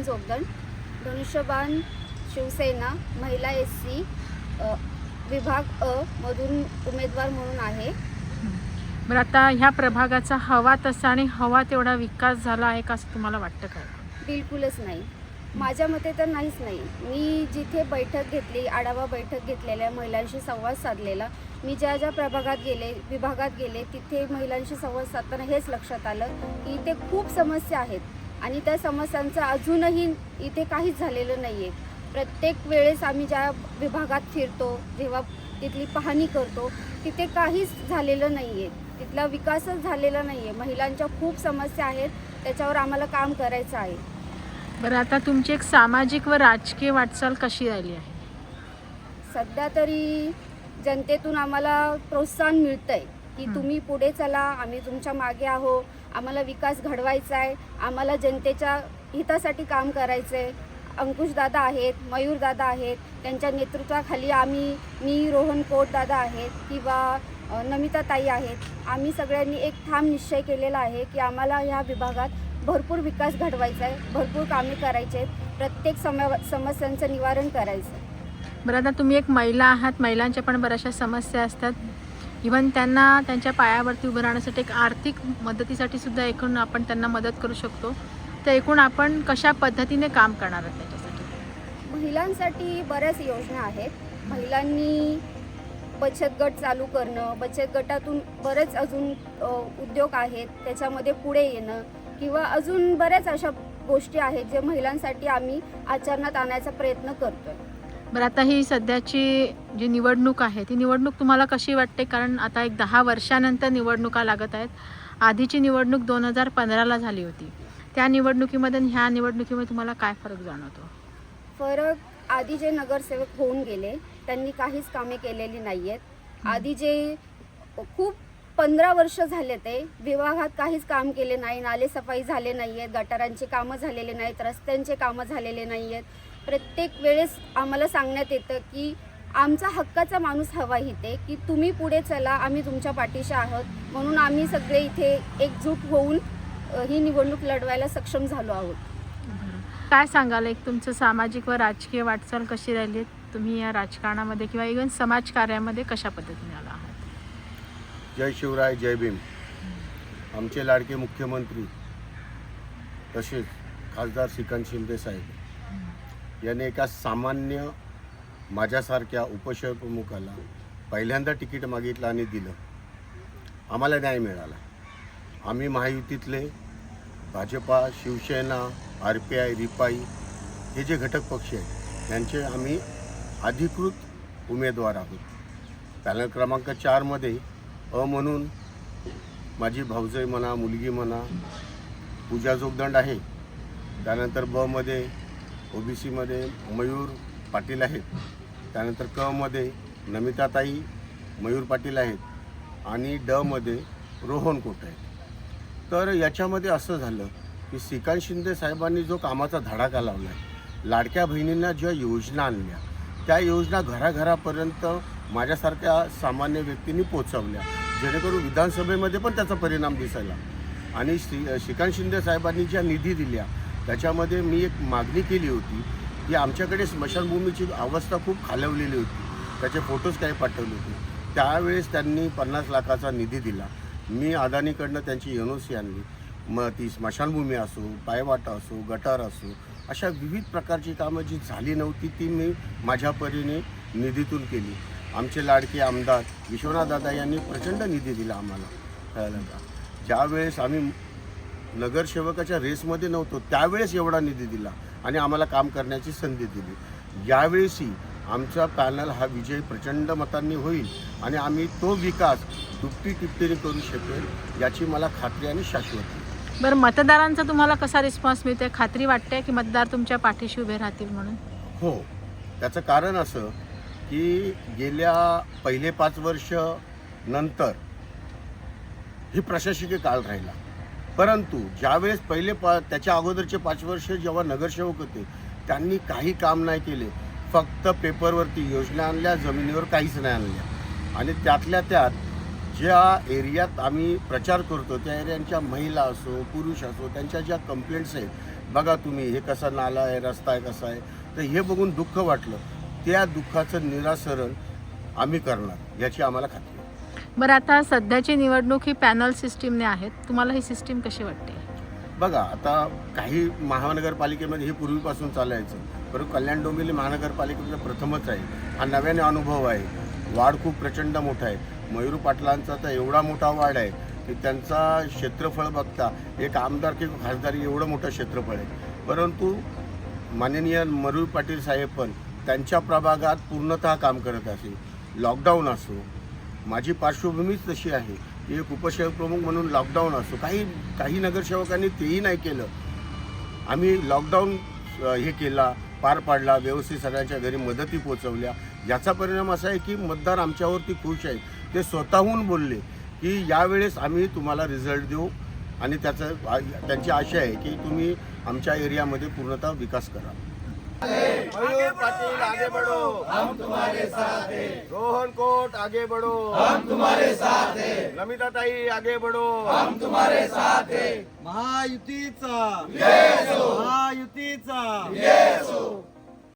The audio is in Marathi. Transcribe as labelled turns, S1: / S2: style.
S1: शिवानी जोगदंड, धनुष्यबाण शिवसेना महिला SC विभाग अ मधून उमेदवार म्हणून आहे.
S2: बरं, आता ह्या प्रभागाचा हवा तसा आणि हवा तेवढा विकास झाला आहे का असं तुम्हाला वाटतं काय?
S1: बिलकुलच नाही. माझ्या मते तर नाहीच नाही. मी जिथे बैठक घेतली, आढावा बैठक घेतलेल्या, महिलांशी संवाद साधलेला, मी ज्या ज्या प्रभागात गेले, विभागात गेले, तिथे महिलांशी संवाद साधताना हेच लक्षात आलं की इथे खूप समस्या आहेत आणि त्या समस्यांचं अजूनही इथे काहीच झालेलं नाही आहे. प्रत्येक वेळेस आम्ही ज्या विभागात फिरतो, जेव्हा तिथली पाहणी करतो, तिथे काहीच झालेलं नाही आहे. तिथला विकासच झालेला नाही आहे. महिलांच्या खूप समस्या आहेत, त्याच्यावर आम्हाला काम करायचं आहे.
S2: बरं, आता तुमची एक सामाजिक व राजकीय वाटचाल कशी राहिली आहे?
S1: सध्या तरी जनतेतून आम्हाला प्रोत्साहन मिळतं आहे की तुम्ही पुढे चला, आम्ही तुमच्या मागे आहो, आम्हाला विकास घडवायचा आहे, आम्हाला जनतेच्या हितासाठी काम करायचं आहे. अंकुशदादा आहेत, मयूरदादा आहेत, त्यांच्या नेतृत्वाखाली मी रोहन कोटदादा आहेत किंवा नमिताताई आहेत. आम्ही सगळ्यांनी एक ठाम निश्चय केलेला आहे की आम्हाला ह्या विभागात भरपूर विकास घडवायचा आहे, भरपूर कामे करायचे आहेत, प्रत्येक समस्यांचं निवारण करायचं आहे.
S2: बरं, आता तुम्ही एक महिला आहात, महिलांच्या पण बऱ्याचशा समस्या असतात. इव्हन त्यांना त्यांच्या पायावरती उभं राहण्यासाठी एक आर्थिक मदतीसाठी सुद्धा एकूण आपण त्यांना मदत करू शकतो. तर एकूण आपण कशा पद्धतीने काम करणार आहात त्याच्यासाठी?
S1: महिलांसाठी बऱ्याच योजना आहेत. महिलांनी बचत गट चालू करणं, बचत गटातून बरेच अजून उद्योग आहेत, त्याच्यामध्ये पुढे येणं किंवा अजून बऱ्याच अशा गोष्टी आहेत जे महिलांसाठी आम्ही आचरणात आणायचा प्रयत्न करतोय.
S2: बरं, आता ही सध्याची जी निवडणूक आहे ती निवडणूक तुम्हाला कशी वाटते? कारण आता एक 10 वर्षानंतर निवडणुका लागत आहेत. आधीची निवडणूक 2015ला झाली होती. त्या निवडणुकीमध्ये आणि ह्या निवडणुकीमध्ये तुम्हाला काय फरक जाणवतो?
S1: फरक, आधी जे नगरसेवक होऊन गेले त्यांनी काहीच कामे केलेली नाही आहेत. आधी जे खूप 15 वर्ष झाले ते विभागात काहीच काम केले नाही, नालेसफाई झाले नाही आहेत, गटारांची कामं झालेले नाहीत, रस्त्यांचे कामं झालेले नाही आहेत. प्रत्येक वेळेस आम्हाला सांगण्यात येतं की आमचा हक्काचा माणूस हवा इथे, की तुम्ही पुढे चला, आम्ही तुमच्या पाठीशी आहोत. म्हणून आम्ही सगळे इथे एकजूट होऊन ही निवडणूक लढवायला सक्षम झालो आहोत.
S2: काय सांगाल, एक तुमचं सामाजिक व राजकीय वाटचाल कशी राहिली आहे? तुम्ही या राजकारणामध्ये किंवा इव्हन समाजकार्यामध्ये कशा पद्धतीने आला आहात?
S3: जय शिवराय, जय भीम. आमचे लाडके मुख्यमंत्री तसेच खासदार श्रीकांत शिंदे साहेब यांनी एका सामान्य माझ्यासारख्या उपशहर प्रमुखाला पहिल्यांदा तिकीट मागितलं आणि दिलं. आम्हाला न्याय मिळाला. आम्ही महायुतीतले भाजपा, शिवसेना, RPI, रिपाई हे जे घटक पक्ष आहेत त्यांचे आम्ही अधिकृत उमेदवार आहोत. पॅनल क्रमांक 4मध्ये अ म्हणून माझी भाऊजाई म्हणा, मुलगी म्हणा, पूजा जोगदंड आहे. त्यानंतर ब मध्ये OBCमध्ये मयूर पाटील आहेत. त्यानंतर क मध्ये नमिताताई मयूर पाटील आहेत आणि ड मध्ये रोहन कोट आहेत. तर याच्यामध्ये असं झालं की श्रीकांत शिंदे साहेबांनी जो कामाचा धडाका लावला आहे, लाडक्या बहिणींना ज्या योजना आणल्या त्या योजना घराघरापर्यंत माझ्यासारख्या सामान्य व्यक्तींनी पोचवल्या, जेणेकरून विधानसभेमध्ये पण त्याचा परिणाम दिसायला. आणि श्रीकांत शिंदे साहेबांनी ज्या निधी दिल्या त्याच्यामध्ये मी एक मागणी केली होती की आमच्याकडे स्मशानभूमीची अवस्था खूप खालवलेली होती, त्याचे फोटोज काही पाठवले होते. त्यावेळेस त्यांनी 50 लाखाचा निधी दिला. मी अदानीकडनं त्यांची NOC आणली. मग ती स्मशानभूमी असो, पायवाटा असो, गटार असो, अशा विविध प्रकारची कामं जी झाली नव्हती ती मी माझ्या परीने निधीतून केली. आमचे लाडके आमदार विश्वनाथदादा यांनी प्रचंड निधी दिला आम्हाला. कळलं का? ज्यावेळेस आम्ही नगरसेवकाच्या रेसमध्ये नव्हतो त्यावेळेस एवढा निधी दिला आणि आम्हाला काम करण्याची संधी दिली. यावेळेसही आमचा पॅनल हा विजय प्रचंड मतांनी होईल आणि आम्ही तो विकास दुप्टी तिप्पटीने करू शकेल याची मला खात्री आणि शाश्वती.
S2: बरं, मतदारांचा तुम्हाला कसा रिस्पॉन्स मिळते? खात्री वाटते की मतदार तुमच्या पाठीशी उभे राहतील म्हणून?
S3: हो, त्याचं कारण असं की गेल्या पहिले 5 वर्ष नंतर ही प्रशासकीय काळ राहिला, परंतु ज्यावेळेस त्याच्या अगोदरचे 5 वर्ष जेव्हा नगरसेवक होते त्यांनी काही काम नाही केले. फक्त पेपरवरती योजना आणल्या, जमिनीवर काहीच नाही आणल्या. आणि त्यातल्या त्यात ज्या एरियात आम्ही प्रचार करतो त्या एरियांच्या महिला असो, पुरुष असो, त्यांच्या ज्या कंप्लेंट्स आहेत बघा तुम्ही हे कसा नाला आहे, रस्ता आहे, कसा आहे. तर हे बघून दुःख वाटलं. त्या दुःखाचं निरासरण आम्ही करणार याची आम्हाला खात्री आहे.
S2: बरं, आता सध्याची निवडणूक ही पॅनल सिस्टीमने आहेत. तुम्हाला ही सिस्टीम कशी वाटते?
S3: बघा, आता काही महानगरपालिकेमध्ये हे पूर्वीपासून चालायचं, परंतु कल्याण डोंबिवली महानगरपालिकेचा प्रथमच आहे. हा नव्याने अनुभव आहे. वाढ खूप प्रचंड मोठा आहे. मयूर पाटलांचा तर एवढा मोठा वाढ आहे की त्यांचा क्षेत्रफळ बघता एक आमदार किंवा खासदारी एवढं मोठं क्षेत्रफळ आहे. परंतु माननीय मयूर पाटील साहेब पण त्यांच्या प्रभागात पूर्णतः काम करत असेल. लॉकडाऊन असो, माझी पार्श्वभूमीच तशी आहे की एक उपशहर प्रमुख म्हणून लॉकडाऊन असो, काही नगरसेवकांनी तेही नाही केलं. आम्ही लॉकडाऊन हे केला, पार पाडला, व्यवस्थित सगळ्यांच्या घरी मदती पोचवल्या. याचा परिणाम असा आहे की मतदार आमच्यावरती खुश आहेत. ते स्वतःहून बोलले की यावेळेस आम्ही तुम्हाला रिझल्ट देऊ आणि त्यांची आशा आहे की तुम्ही आमच्या एरियामध्ये पूर्णतः विकास करा. मयूर पाटील आगे बढ़ो, हम तुम्हारे साथ हैं. रोहन कोट आगे बढ़ो, हम तुम्हारे साथ हैं. नमिता ताई आगे बढ़ो, हम तुम्हारे साथ हैं.
S4: महायुतीचा, महायुतीचा